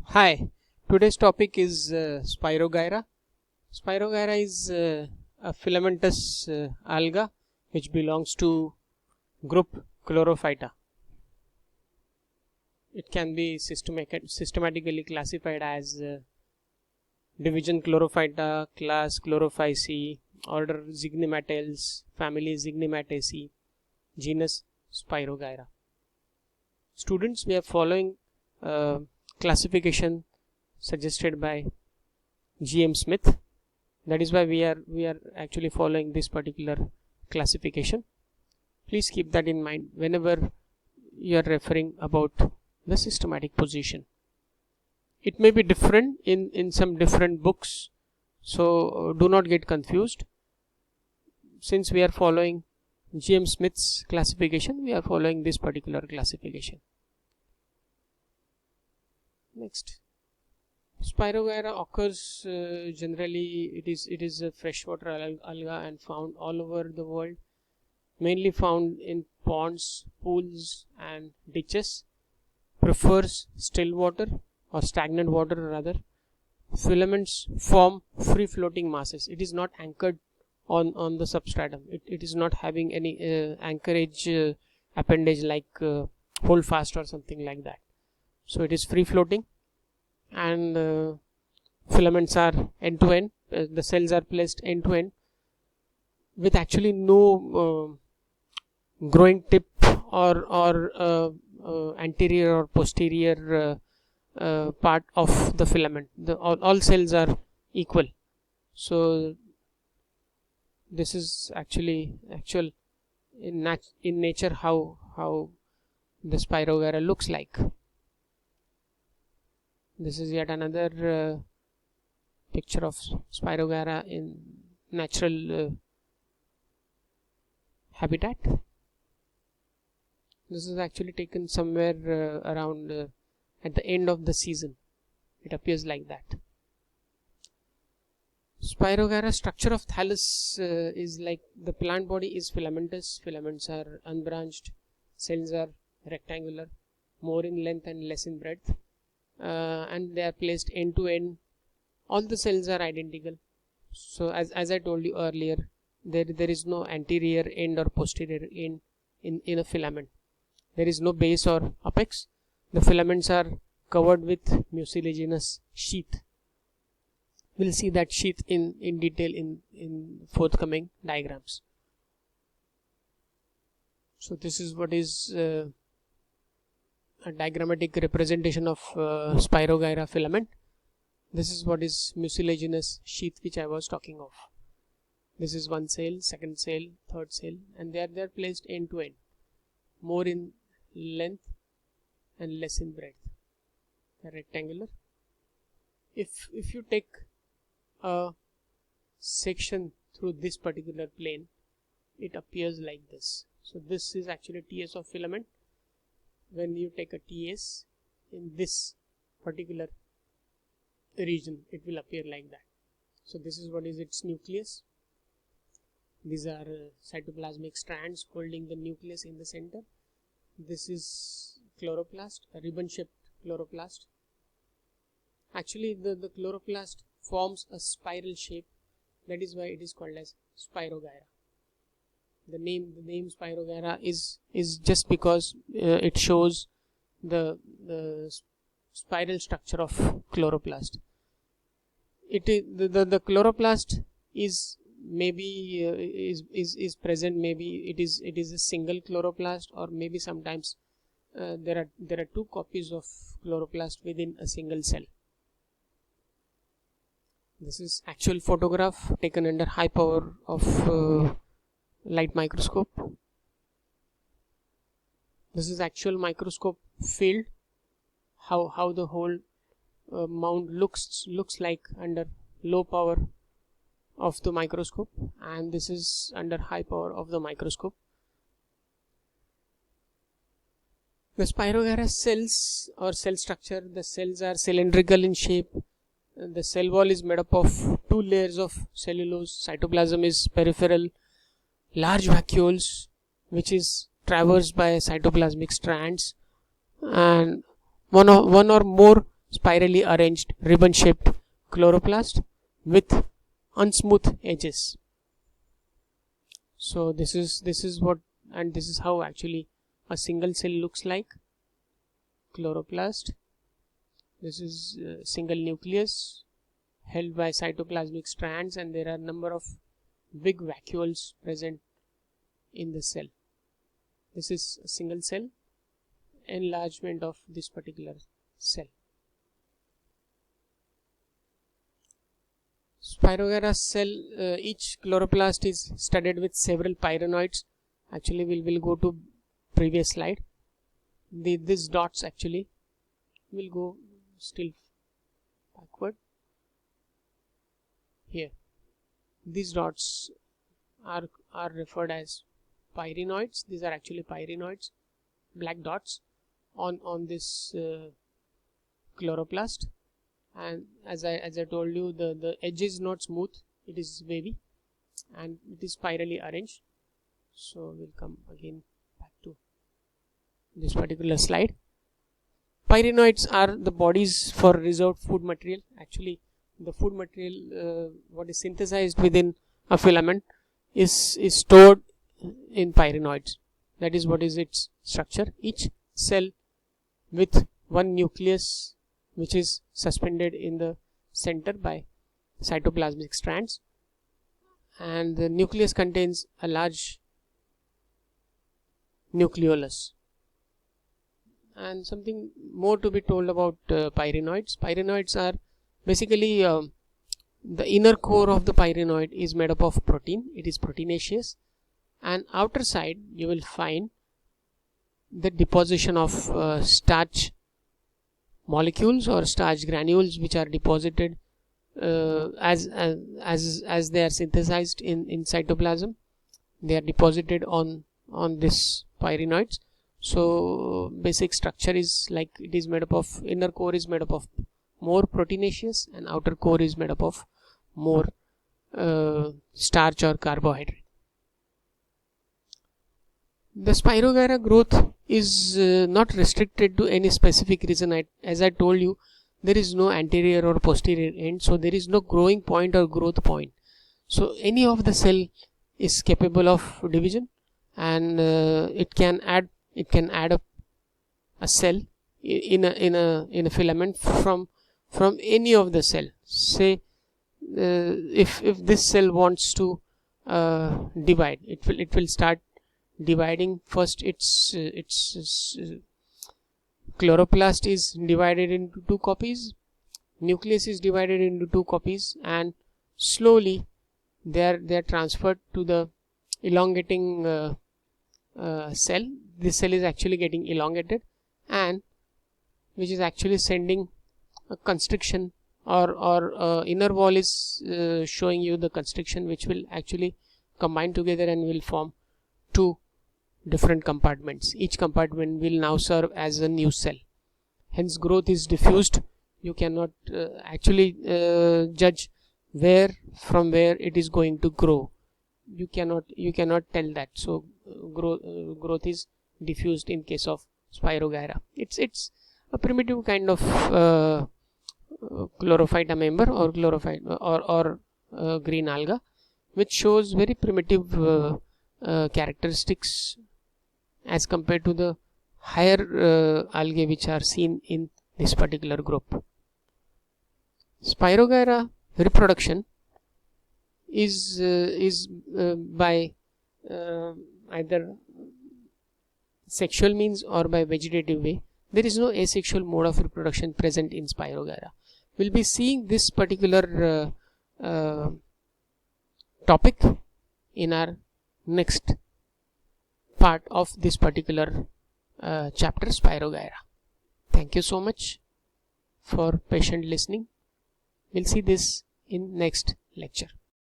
Hi, today's topic is Spirogyra. Spirogyra is a filamentous alga which belongs to group Chlorophyta. It can be systematically classified as division Chlorophyta, class Chlorophyceae, order Zygnematales, family Zygnemataceae, genus Spirogyra. Students, we are following classification suggested by G.M. Smith. That is why we are actually following this particular classification. Please keep that in mind whenever you are referring about the systematic position. It may be different in some different books, so do not get confused. Since we are following G.M. Smith's classification, we are following this particular classification. Next, Spirogyra occurs generally. It is a freshwater alga and found all over the world, mainly found in ponds, pools, and ditches. Prefers still water or stagnant water rather. Filaments form free floating masses. It is not anchored on the substratum. It is not having any anchorage appendage like hold fast or something like that. So it is free floating, and filaments are end to end. The cells are placed end to end with actually no growing tip or anterior or posterior part of the filament. All cells are equal. So this is actual in nature how the Spirogyra looks like. This is yet another picture of Spirogyra in natural habitat. This is actually taken somewhere around at the end of the season. It appears like that. Spirogyra structure of thallus is like the plant body is filamentous. Filaments are unbranched. Cells are rectangular, more in length and less in breadth. And they are placed end to end. All the cells are identical. So as I told you earlier, there is no anterior end or posterior end in a filament. There is no base or apex. The filaments are covered with mucilaginous sheath. We'll see that sheath in detail in forthcoming diagrams. So this is what is a diagrammatic representation of Spirogyra filament. This is what is mucilaginous sheath which I was talking of. This is one cell, second cell, third cell, and they are placed end to end, more in length and less in breadth. They are rectangular. If you take a section through this particular plane, it appears like this. So this is actually TS of filament. When you take a TS in this particular region, it will appear like that. So this is what is its nucleus. These are cytoplasmic strands holding the nucleus in the center. This is chloroplast, a ribbon shaped chloroplast. Actually the chloroplast forms a spiral shape. That is why it is called as Spirogyra. The name Spirogyra is just because it shows the spiral structure of chloroplast. It is the chloroplast is maybe is present. Maybe it is a single chloroplast, or maybe sometimes there are two copies of chloroplast within a single cell. This is actual photograph taken under high power of light microscope. This is actual microscope field. How the whole mound looks like under low power of the microscope, and this is under high power of the microscope. The Spirogyra cells or cell structure, the cells are cylindrical in shape. The cell wall is made up of two layers of cellulose. Cytoplasm is peripheral. Large vacuoles which is traversed by cytoplasmic strands, and one or more spirally arranged ribbon shaped chloroplast with unsmooth edges. So this is what, and this is how actually a single cell looks like. Chloroplast. This is single nucleus held by cytoplasmic strands, and there are number of big vacuoles present in the cell. This is a single cell enlargement of this particular cell. Spirogyra cell, each chloroplast is studded with several pyrenoids. Actually, we will go to previous slide. These dots actually will go still backward. Here, these dots are referred as pyrenoids. These are actually pyrenoids, black dots on this chloroplast. And as I told you, the edge is not smooth, it is wavy, and it is spirally arranged. So we'll come again back to this particular slide. Pyrenoids are the bodies for reserved food material. Actually, the food material what is synthesized within a filament is stored in pyrenoids. That is what is its structure. Each cell with one nucleus which is suspended in the center by cytoplasmic strands, and the nucleus contains a large nucleolus. And something more to be told about pyrenoids. Pyrenoids are basically the inner core of the pyrenoid is made up of protein. It is proteinaceous, and outer side you will find the deposition of starch molecules or starch granules, which are deposited as they are synthesized in cytoplasm. They are deposited on this pyrenoids. So basic structure is like it is made up of, inner core is made up of more proteinaceous and outer core is made up of more starch or carbohydrate. The Spirogyra growth is not restricted to any specific reason. As I told you, there is no anterior or posterior end, so there is no growing point or growth point. So any of the cell is capable of division, and it can add up a cell in a filament from any of the cell. Say if this cell wants to divide, it will start dividing. First its chloroplast is divided into 2 copies, nucleus is divided into 2 copies, and slowly they are transferred to the elongating cell. This cell is actually getting elongated, and which is actually sending a constriction, or inner wall is showing you the constriction, which will actually combine together and will form 2 different compartments. Each compartment will now serve as a new cell. Hence growth is diffused. You cannot actually judge from where it is going to grow. You cannot tell that. So growth is diffused in case of Spirogyra. It's a primitive kind of chlorophyte amoeba or chlorophyte or green alga, which shows very primitive characteristics as compared to the higher algae which are seen in this particular group. Spirogyra reproduction is by either sexual means or by vegetative way. There is no asexual mode of reproduction present in Spirogyra. We'll be seeing this particular topic in our next part of this particular chapter, Spirogyra. Thank you so much for patient listening. We'll see this in next lecture.